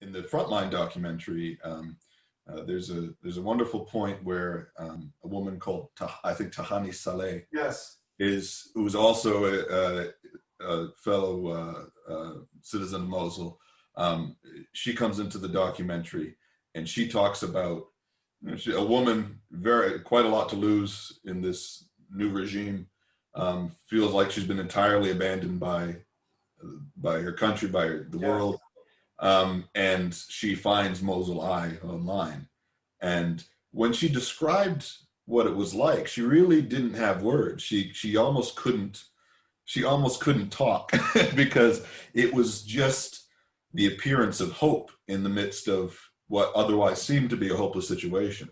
in the Frontline documentary, there's a wonderful point where a woman called I think Tahani Saleh Yes. who's also a fellow citizen of Mosul. She comes into the documentary and she talks about, you know, a woman quite a lot to lose in this new regime, feels like she's been entirely abandoned by her country, by the world, and she finds MosulEye online. And when she described what it was like, she really didn't have words. She almost couldn't talk because it was just the appearance of hope in the midst of what otherwise seemed to be a hopeless situation.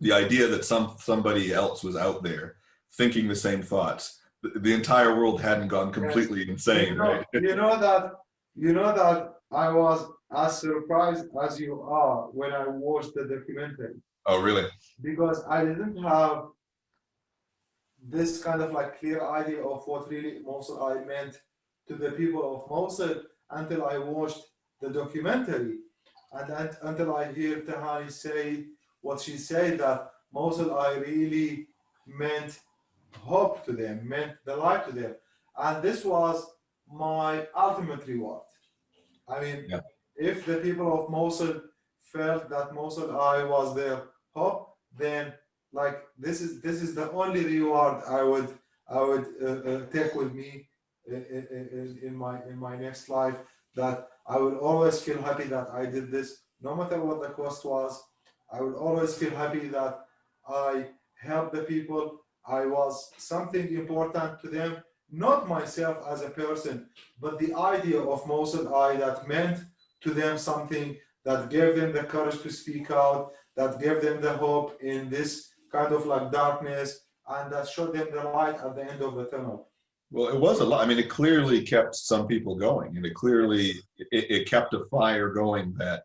The idea that somebody else was out there thinking the same thoughts. The entire world hadn't gone completely insane, right? You know that I was as surprised as you are when I watched the documentary. Oh, really? Because I didn't have this kind of like clear idea of what really MosulEye meant to the people of Mosul until I watched the documentary, and until I hear Tahani say what she said, that MosulEye really meant hope to them, meant the light to them, and this was my ultimate reward. I mean, if the people of Mosul felt that MosulEye was their hope, then like this is the only reward I would take with me in my next life. That I would always feel happy that I did this, no matter what the cost was. I would always feel happy that I helped the people. I was something important to them, not myself as a person, but the idea of MosulEye that meant to them something, that gave them the courage to speak out, that gave them the hope in this kind of like darkness, and that showed them the light at the end of the tunnel. Well, it was a lot. I mean, it clearly kept some people going, and it kept a fire going that,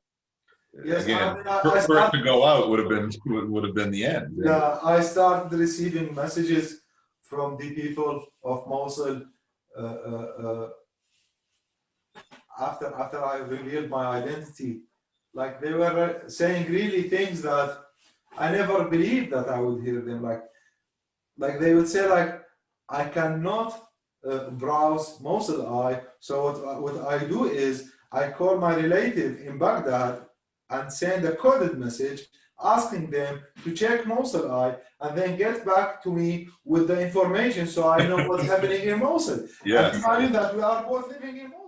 again, for it to go out would have been the end. Yeah, I started receiving messages from the people of Mosul after I revealed my identity. Like they were saying really things that I never believed that I would hear them. Like they would say like, I cannot browse MosulEye, so what I do is I call my relative in Baghdad and send a coded message asking them to check MosulEye and then get back to me with the information so I know what's happening in Mosul. Yes. And tell you that we are both living in Mosul.